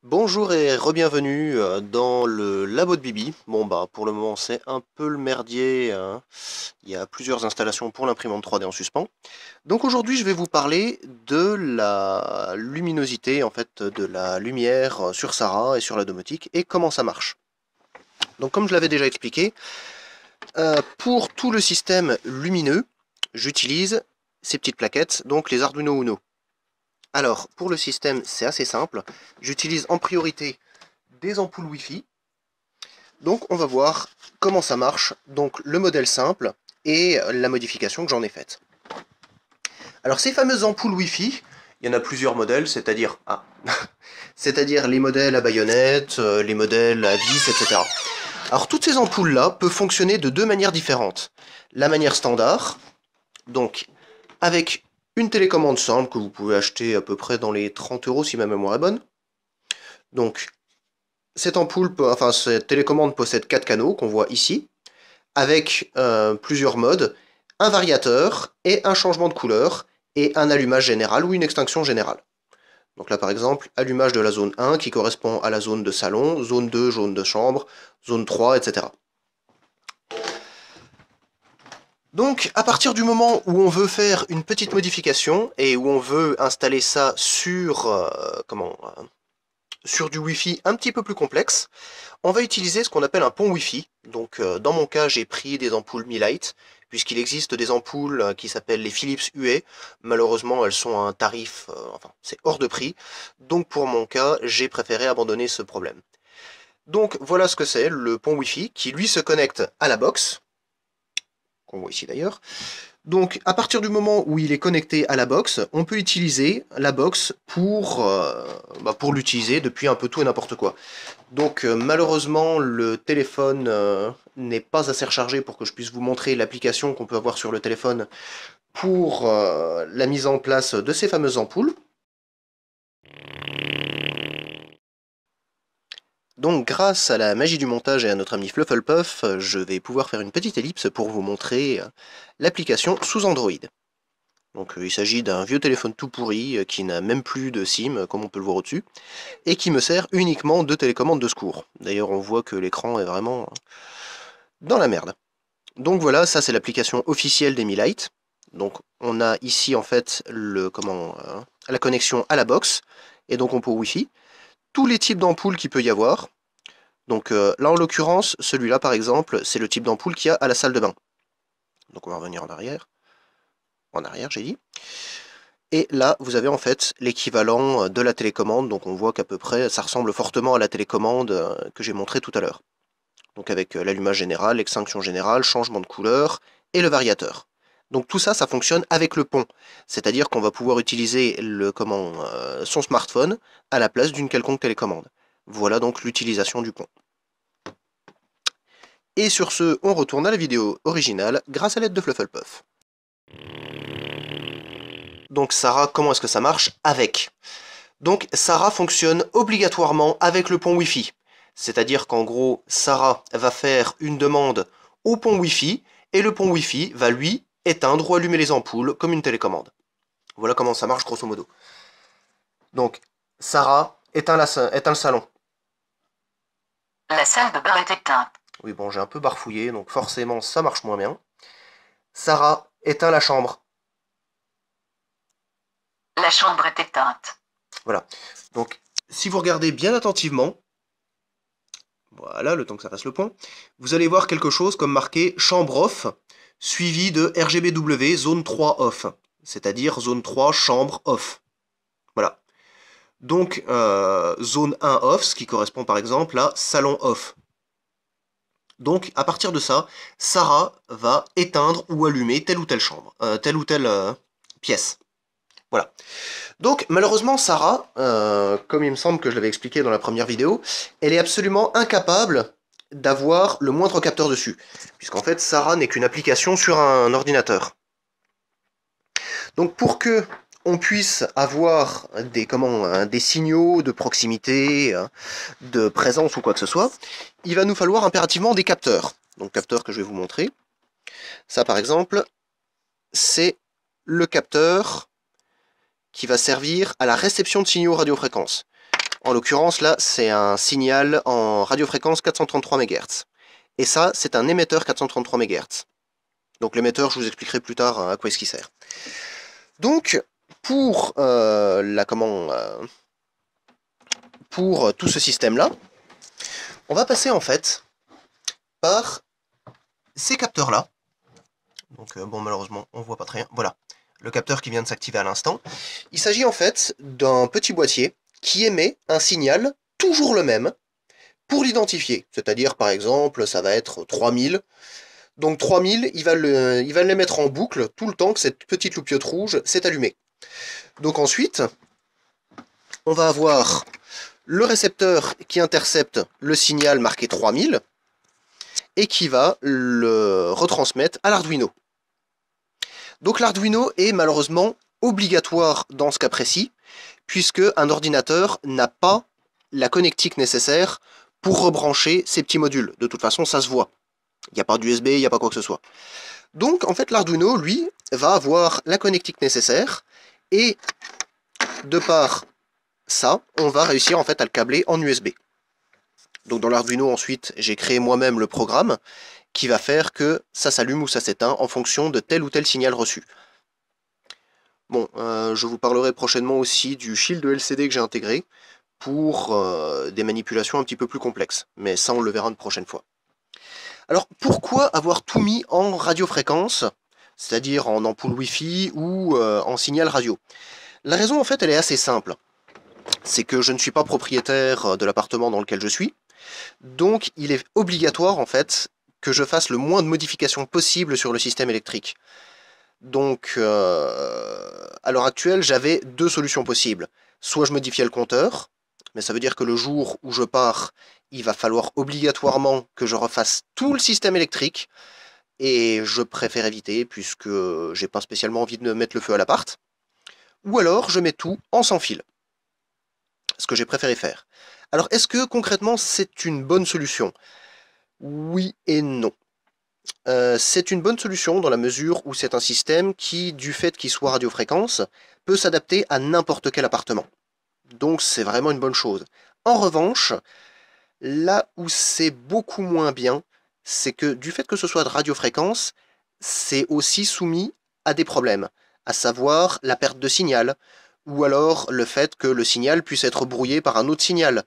Bonjour et re-bienvenue dans le labo de Bibi. Bon bah pour le moment c'est un peu le merdier, hein. Il y a plusieurs installations pour l'imprimante 3D en suspens. Donc aujourd'hui je vais vous parler de la luminosité, en fait de la lumière sur Sarah et sur la domotique et comment ça marche. Donc comme je l'avais déjà expliqué, pour tout le système lumineux, j'utilise ces petites plaquettes, donc les Arduino Uno. Alors pour le système c'est assez simple, j'utilise en priorité des ampoules Wi-Fi. Donc on va voir comment ça marche, donc le modèle simple et la modification que j'en ai faite. Alors ces fameuses ampoules Wi-Fi, il y en a plusieurs modèles, c'est-à-dire c'est-à-dire les modèles à baïonnette, les modèles à vis, etc. Alors toutes ces ampoules-là peuvent fonctionner de deux manières différentes. La manière standard, donc avec une télécommande simple que vous pouvez acheter à peu près dans les 30 € si ma mémoire est bonne. Donc cette télécommande possède 4 canaux qu'on voit ici, avec plusieurs modes, un variateur et un changement de couleur, et un allumage général ou une extinction générale. Donc là par exemple, allumage de la zone 1 qui correspond à la zone de salon, zone 2, zone de chambre, zone 3, etc. Donc à partir du moment où on veut faire une petite modification et où on veut installer ça sur, sur du Wi-Fi un petit peu plus complexe, on va utiliser ce qu'on appelle un pont Wi-Fi. Donc dans mon cas, j'ai pris des ampoules Mi-Light, puisqu'il existe des ampoules qui s'appellent les Philips Hue. Malheureusement, elles sont à un tarif, enfin, c'est hors de prix. Donc pour mon cas, j'ai préféré abandonner ce problème. Donc voilà ce que c'est, le pont Wi-Fi, qui lui se connecte à la box, qu'on voit ici d'ailleurs. Donc à partir du moment où il est connecté à la box, on peut utiliser la box pour l'utiliser depuis un peu tout et n'importe quoi. Donc malheureusement le téléphone n'est pas assez rechargé pour que je puisse vous montrer l'application qu'on peut avoir sur le téléphone pour la mise en place de ces fameuses ampoules. Donc grâce à la magie du montage et à notre ami Flufflepuff, je vais pouvoir faire une petite ellipse pour vous montrer l'application sous Android. Donc il s'agit d'un vieux téléphone tout pourri qui n'a même plus de SIM, comme on peut le voir au-dessus, et qui me sert uniquement de télécommande de secours. D'ailleurs on voit que l'écran est vraiment dans la merde. Donc voilà, ça c'est l'application officielle d'Emilight. Donc on a ici en fait la connexion à la box, et donc on peut Wi-Fi. Tous les types d'ampoules qu'il peut y avoir. Donc là en l'occurrence, celui-là par exemple, c'est le type d'ampoule qu'il y a à la salle de bain. Donc on va revenir en arrière. En arrière j'ai dit. Et là, vous avez en fait l'équivalent de la télécommande, donc on voit qu'à peu près, ça ressemble fortement à la télécommande que j'ai montré tout à l'heure. Donc avec l'allumage général, l'extinction générale, changement de couleur et le variateur. Donc tout ça, ça fonctionne avec le pont. C'est-à-dire qu'on va pouvoir utiliser son smartphone à la place d'une quelconque télécommande. Voilà donc l'utilisation du pont. Et sur ce, on retourne à la vidéo originale grâce à l'aide de Flufflepuff. Donc Sarah, comment est-ce que ça marche avec? Donc Sarah fonctionne obligatoirement avec le pont Wi-Fi. C'est-à-dire qu'en gros, Sarah va faire une demande au pont Wi-Fi, et le pont Wi-Fi va lui éteindre ou allumer les ampoules comme une télécommande. Voilà comment ça marche grosso modo. Donc, Sarah, éteint le salon. La salle de bain est éteinte. Oui, bon, j'ai un peu barfouillé, donc forcément ça marche moins bien. Sarah, éteint la chambre. La chambre est éteinte. Voilà. Donc, si vous regardez bien attentivement, voilà, le temps que ça fasse le point, vous allez voir quelque chose comme marqué chambre off, suivi de RGBW zone 3 off, c'est-à-dire zone 3 chambre off. Voilà. Donc zone 1 off, ce qui correspond par exemple à salon off. Donc à partir de ça, Sarah va éteindre ou allumer telle ou telle chambre, telle ou telle pièce. Voilà. Donc malheureusement Sarah, comme il me semble que je l'avais expliqué dans la première vidéo, elle est absolument incapable d'avoir le moindre capteur dessus, puisqu'en fait Sarah n'est qu'une application sur un ordinateur. Donc pour que on puisse avoir des signaux de proximité, de présence ou quoi que ce soit, il va nous falloir impérativement des capteurs. Donc capteurs que je vais vous montrer. Ça par exemple, c'est le capteur qui va servir à la réception de signaux radiofréquences. En l'occurrence, là, c'est un signal en radiofréquence 433 MHz. Et ça, c'est un émetteur 433 MHz. Donc l'émetteur, je vous expliquerai plus tard à quoi est-ce qu'il sert. Donc, pour pour tout ce système-là, on va passer en fait par ces capteurs-là. Donc bon, malheureusement, on voit pas très bien. Voilà, le capteur qui vient de s'activer à l'instant. Il s'agit en fait d'un petit boîtier qui émet un signal toujours le même pour l'identifier. C'est-à-dire, par exemple, ça va être 3000. Donc 3000, il va le mettre en boucle tout le temps que cette petite loupiote rouge s'est allumée. Donc ensuite, on va avoir le récepteur qui intercepte le signal marqué 3000 et qui va le retransmettre à l'Arduino. Donc l'Arduino est malheureusement obligatoire dans ce cas précis, puisque un ordinateur n'a pas la connectique nécessaire pour rebrancher ces petits modules. De toute façon, ça se voit. Il n'y a pas d'USB, il n'y a pas quoi que ce soit. Donc en fait l'Arduino, lui, va avoir la connectique nécessaire, et de par ça, on va réussir en fait à le câbler en USB. Donc dans l'Arduino ensuite, j'ai créé moi-même le programme qui va faire que ça s'allume ou ça s'éteint en fonction de tel ou tel signal reçu. Bon, je vous parlerai prochainement aussi du shield LCD que j'ai intégré pour des manipulations un petit peu plus complexes, mais ça on le verra une prochaine fois. Alors pourquoi avoir tout mis en radiofréquence, c'est-à-dire en ampoule Wi-Fi ou en signal radio? La raison en fait elle est assez simple. C'est que je ne suis pas propriétaire de l'appartement dans lequel je suis, donc il est obligatoire en fait que je fasse le moins de modifications possible sur le système électrique. Donc à l'heure actuelle j'avais deux solutions possibles. Soit je modifiais le compteur, mais ça veut dire que le jour où je pars, il va falloir obligatoirement que je refasse tout le système électrique, et je préfère éviter puisque j'ai pas spécialement envie de mettre le feu à l'appart. Ou alors je mets tout en sans fil, ce que j'ai préféré faire. Alors est-ce que concrètement c'est une bonne solution? Oui et non. C'est une bonne solution dans la mesure où c'est un système qui, du fait qu'il soit radiofréquence, peut s'adapter à n'importe quel appartement. Donc c'est vraiment une bonne chose. En revanche, là où c'est beaucoup moins bien, c'est que du fait que ce soit de radiofréquence, c'est aussi soumis à des problèmes, à savoir la perte de signal, ou alors le fait que le signal puisse être brouillé par un autre signal,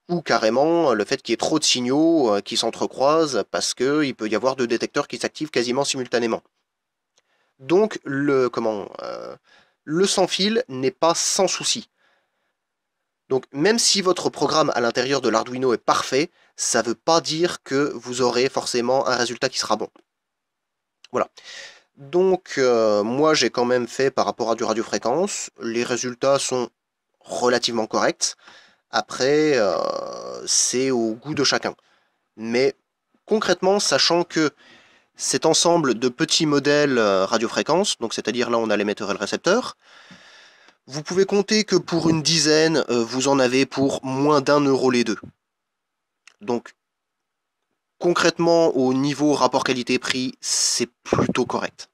ou carrément le fait qu'il y ait trop de signaux qui s'entrecroisent parce qu'il peut y avoir deux détecteurs qui s'activent quasiment simultanément. Donc le sans fil n'est pas sans souci. Donc même si votre programme à l'intérieur de l'Arduino est parfait, ça ne veut pas dire que vous aurez forcément un résultat qui sera bon. Voilà. Donc moi j'ai quand même fait par rapport à du radiofréquence, les résultats sont relativement corrects. Après, c'est au goût de chacun. Mais concrètement, sachant que cet ensemble de petits modèles radiofréquences, donc c'est-à-dire là on a l'émetteur et le récepteur, vous pouvez compter que pour une dizaine, vous en avez pour moins d'1 € les deux. Donc concrètement, au niveau rapport qualité-prix, c'est plutôt correct.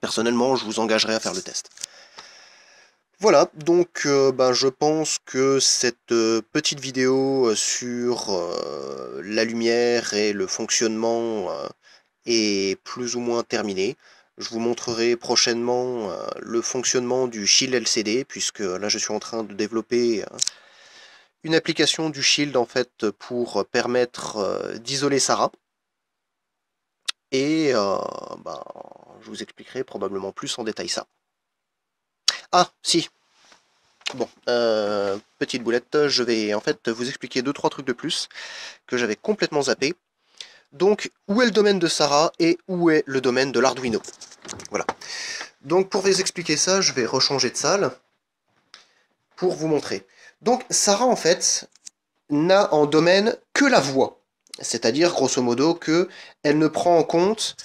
Personnellement, je vous engagerai à faire le test. Voilà, donc je pense que cette petite vidéo sur la lumière et le fonctionnement est plus ou moins terminée. Je vous montrerai prochainement le fonctionnement du Shield LCD, puisque là je suis en train de développer une application du Shield en fait pour permettre d'isoler Sarah. Et je vous expliquerai probablement plus en détail ça. Ah, si. Bon, petite boulette, je vais en fait vous expliquer 2-3 trucs de plus que j'avais complètement zappé. Donc, où est le domaine de Sarah et où est le domaine de l'Arduino? Voilà. Donc, pour vous expliquer ça, je vais rechanger de salle pour vous montrer. Donc, Sarah, en fait, n'a en domaine que la voix. C'est-à-dire, grosso modo, qu'elle ne prend en compte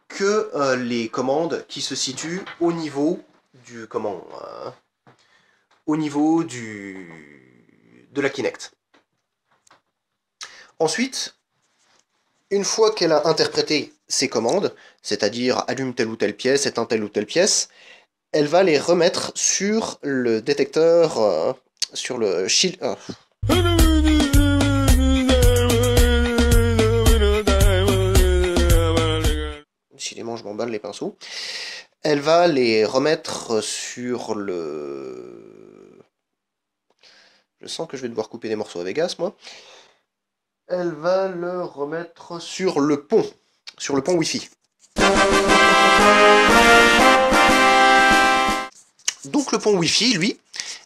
que les commandes qui se situent au niveau du de la Kinect. Ensuite, une fois qu'elle a interprété ces commandes, c'est-à-dire allume telle ou telle pièce, éteins telle ou telle pièce, elle va les remettre sur le détecteur sur le shield... ah. Décidément, je m'emballe les pinceaux. Elle va les remettre sur le... Je sens que je vais devoir couper des morceaux à Vegas, moi. Elle va le remettre sur le pont Wi-Fi. Donc le pont Wi-Fi, lui,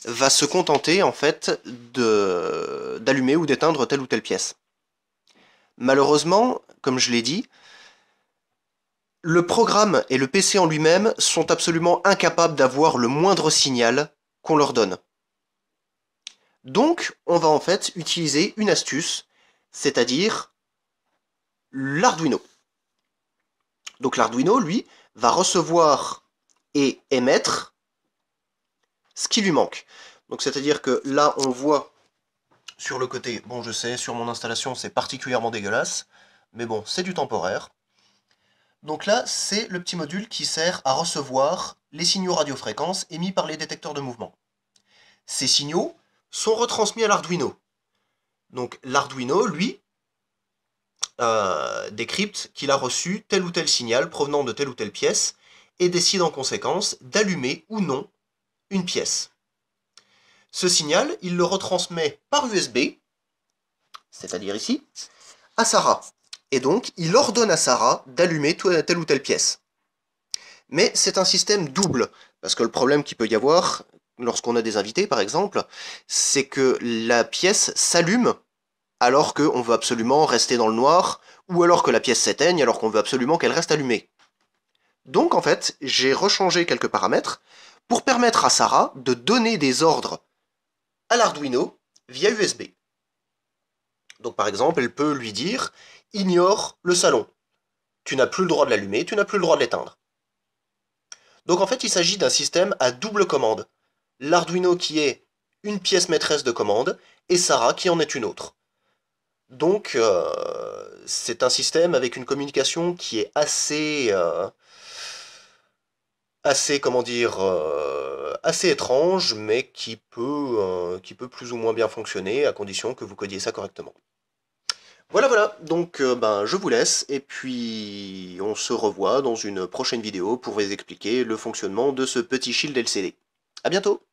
va se contenter en fait d'allumer ou d'éteindre telle ou telle pièce. Malheureusement, comme je l'ai dit, le programme et le PC en lui-même sont absolument incapables d'avoir le moindre signal qu'on leur donne. Donc, on va en fait utiliser une astuce, c'est-à-dire l'Arduino. Donc l'Arduino, lui, va recevoir et émettre ce qui lui manque. Donc c'est-à-dire que là, on voit sur le côté, bon je sais, sur mon installation c'est particulièrement dégueulasse, mais bon, c'est du temporaire. Donc là, c'est le petit module qui sert à recevoir les signaux radiofréquences émis par les détecteurs de mouvement. Ces signaux sont retransmis à l'Arduino. Donc l'Arduino, lui, décrypte qu'il a reçu tel ou tel signal provenant de telle ou telle pièce et décide en conséquence d'allumer ou non une pièce. Ce signal, il le retransmet par USB, c'est-à-dire ici, à Sarah. Et donc, il ordonne à Sarah d'allumer telle ou telle pièce. Mais c'est un système double, parce que le problème qu'il peut y avoir, lorsqu'on a des invités par exemple, c'est que la pièce s'allume alors qu'on veut absolument rester dans le noir, ou alors que la pièce s'éteigne alors qu'on veut absolument qu'elle reste allumée. Donc en fait, j'ai rechangé quelques paramètres pour permettre à Sarah de donner des ordres à l'Arduino via USB. Donc par exemple, elle peut lui dire « Ignore le salon. Tu n'as plus le droit de l'allumer, tu n'as plus le droit de l'éteindre. » Donc en fait, il s'agit d'un système à double commande. L'Arduino qui est une pièce maîtresse de commande, et Sarah qui en est une autre. Donc c'est un système avec une communication qui est assez étrange, mais qui peut plus ou moins bien fonctionner, à condition que vous codiez ça correctement. Voilà, donc je vous laisse, et puis on se revoit dans une prochaine vidéo pour vous expliquer le fonctionnement de ce petit shield LCD. A bientôt!